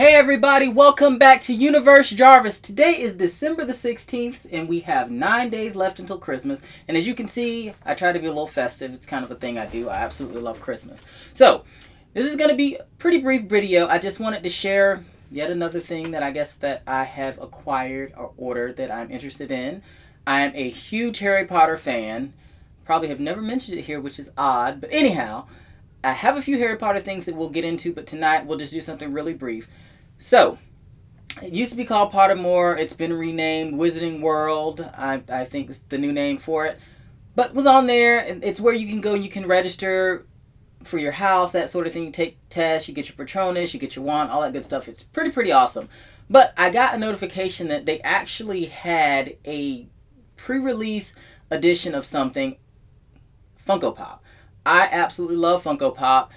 Hey everybody, welcome back to Universe Jarvis. Today is December the 16th and we have 9 days left until Christmas. And as you can see, I try to be a little festive. It's kind of a thing I do. I absolutely love Christmas. So, this is going to be a pretty brief video. I just wanted to share yet another thing that I guess that I have acquired or ordered that I'm interested in. I am a huge Harry Potter fan. Probably have never mentioned it here, which is odd. But anyhow, I have a few Harry Potter things that we'll get into, but tonight we'll just do something really brief. So, it used to be called Pottermore. It's been renamed Wizarding World. I think it's the new name for it. But it was on there, and it's where you can go and you can register for your house, that sort of thing. You take tests, you get your Patronus, you get your wand, all that good stuff. It's pretty awesome. But I got a notification that they actually had a pre-release edition of something, Funko Pop. I absolutely love Funko Pop.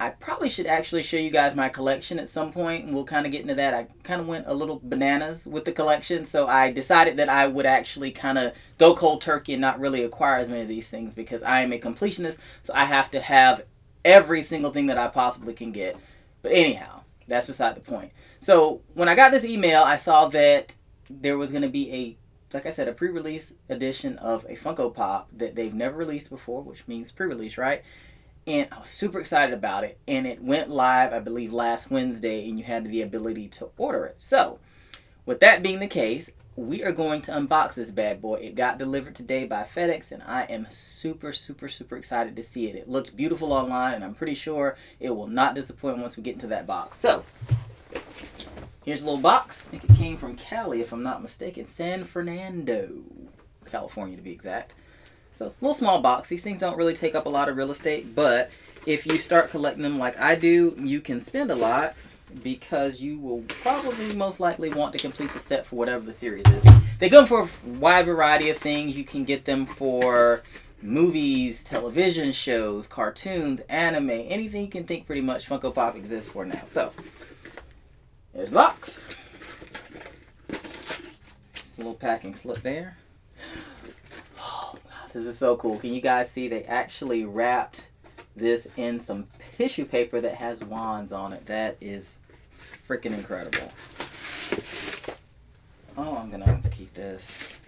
I probably should actually show you guys my collection at some point, and we'll kind of get into that. I kind of went a little bananas with the collection, so I decided that I would actually kind of go cold turkey and not really acquire as many of these things because I am a completionist, so I have to have every single thing that I possibly can get. But anyhow, that's beside the point. So when I got this email, I saw that there was going to be like I said, a pre-release edition of a Funko Pop that they've never released before, which means pre-release, right? And I was super excited about it. And it went live, I believe, last Wednesday, and you had the ability to order it. So, with that being the case, we are going to unbox this bad boy. It got delivered today by FedEx, and I am super excited to see it. It looked beautiful online, and I'm pretty sure it will not disappoint once we get into that box. So, here's a little box. I think it came from Cali, if I'm not mistaken. San Fernando, California, to be exact. So, a little small box. These things don't really take up a lot of real estate, but if you start collecting them like I do, you can spend a lot because you will probably most likely want to complete the set for whatever the series is. They come for a wide variety of things. You can get them for movies, television shows, cartoons, anime, anything you can think pretty much Funko Pop exists for now. So, there's the box. Just a little packing slip there. This is so cool. Can you guys see they actually wrapped this in some tissue paper that has wands on it? That is freaking incredible. Oh, I'm going to keep this.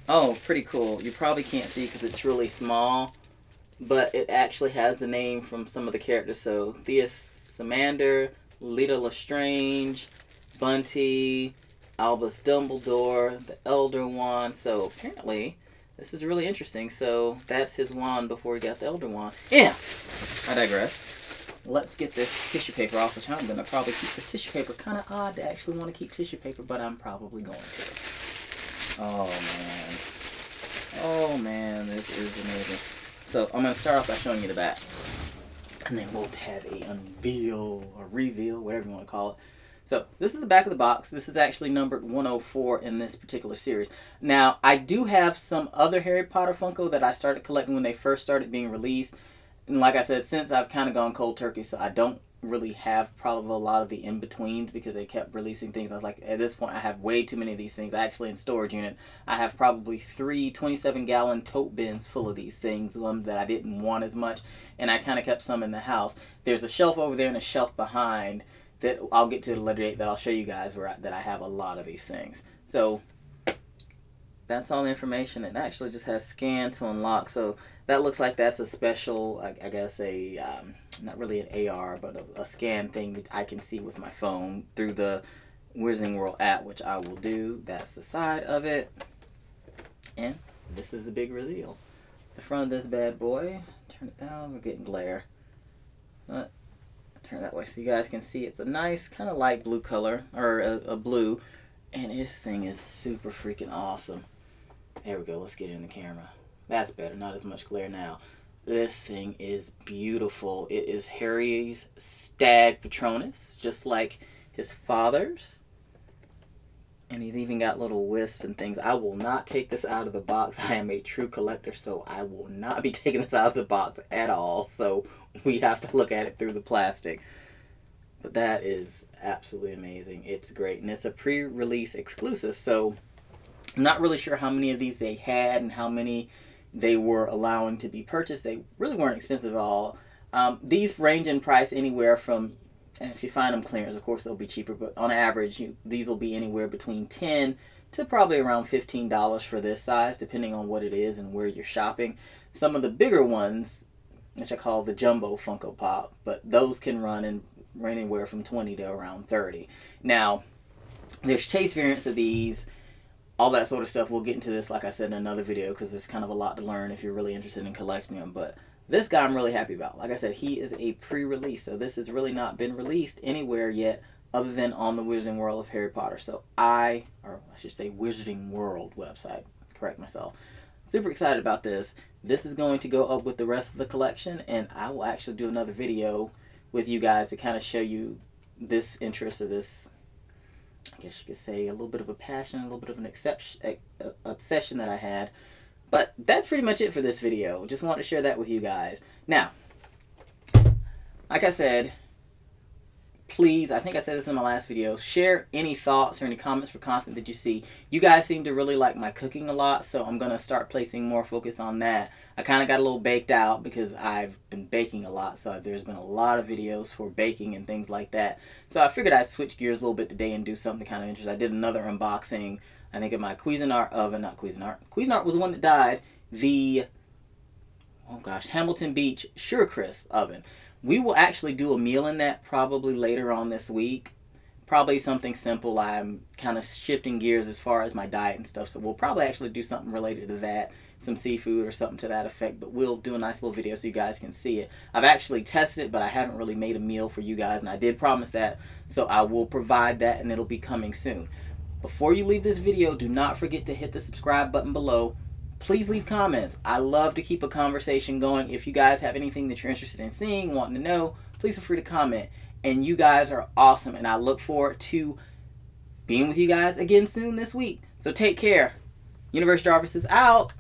Oh, pretty cool. You probably can't see because it's really small, but it actually has the name from some of the characters. So, Theus Samander, Lita Lestrange, Bunty, Albus Dumbledore, the Elder Wand. So, apparently this is really interesting. So that's his wand before he got the Elder Wand. Yeah, I digress. Let's get this tissue paper off, which I'm going to probably keep the tissue paper. Kind of odd to actually want to keep tissue paper, but I'm probably going to. Oh, man. Oh, man, this is amazing. So I'm going to start off by showing you the back. And then we'll have a unveil or reveal, whatever you want to call it. So, this is the back of the box. This is actually numbered 104 in this particular series. Now, I do have some other Harry Potter Funko that I started collecting when they first started being released. And like I said, since I've kind of gone cold turkey, so I don't really have probably a lot of the in-betweens because they kept releasing things. I was like, at this point, I have way too many of these things. Actually, in storage unit, I have probably 3 27-gallon tote bins full of these things, that I didn't want as much. And I kind of kept some in the house. There's a shelf over there and a shelf behind that I'll get to at a later date that I'll show you guys that I have a lot of these things. So that's all the information. It actually just has scan to unlock. So that looks like that's a special, I guess not really an AR, but a scan thing that I can see with my phone through the Wizarding World app, which I will do. That's the side of it. And this is the big reveal. The front of this bad boy. Turn it down. We're getting glare. Turn that way so you guys can see. It's a nice kind of light blue color, or a blue, and this thing is super freaking awesome. There we go. Let's get it in the camera. That's better. Not as much glare now. This thing is beautiful. It is Harry's stag Patronus, just like his father's. And he's even got little wisps and things. I will not take this out of the box. I am a true collector, so I will not be taking this out of the box at all. So we have to look at it through the plastic. But that is absolutely amazing. It's great. And it's a pre-release exclusive. So I'm not really sure how many of these they had and how many they were allowing to be purchased. They really weren't expensive at all. These range in price anywhere from And if you find them clearance, of course they'll be cheaper, but on average these will be anywhere between $10 to probably around $15 for this size, depending on what it is and where you're shopping. Some of the bigger ones, which I call the jumbo Funko Pop, but those can run anywhere from 20 to around 30. Now, there's chase variants of these, all that sort of stuff. We'll get into this, like I said, in another video, because there's kind of a lot to learn if you're really interested in collecting them. But this guy I'm really happy about. Like I said, he is a pre-release, so this has really not been released anywhere yet other than on the Wizarding World of Harry Potter. So I should say Wizarding World website, correct myself. Super excited about this. This is going to go up with the rest of the collection, and I will actually do another video with you guys to kind of show you this interest, or this, I guess you could say, a little bit of a passion, a little bit of an obsession that I had. But that's pretty much it for this video. Just wanted to share that with you guys. Now, like I said, please, I think I said this in my last video, share any thoughts or any comments for content that you see. You guys seem to really like my cooking a lot, so I'm going to start placing more focus on that. I kind of got a little baked out because I've been baking a lot, so there's been a lot of videos for baking and things like that. So I figured I'd switch gears a little bit today and do something kind of interesting. I did another unboxing, I think, of my Cuisinart oven. Not Cuisinart. Cuisinart was the one that died. The, oh gosh, Hamilton Beach Sure Crisp oven. We will actually do a meal in that probably later on this week. Probably something simple. I'm kind of shifting gears as far as my diet and stuff, so we'll probably actually do something related to that. Some seafood or something to that effect, but we'll do a nice little video so you guys can see it. I've actually tested it, but I haven't really made a meal for you guys, and I did promise that, so I will provide that, and it'll be coming soon. Before you leave this video, do not forget to hit the subscribe button below. Please leave comments. I love to keep a conversation going. If you guys have anything that you're interested in seeing, wanting to know, please feel free to comment. And you guys are awesome, and I look forward to being with you guys again soon this week. So take care. Universe Jarvis is out.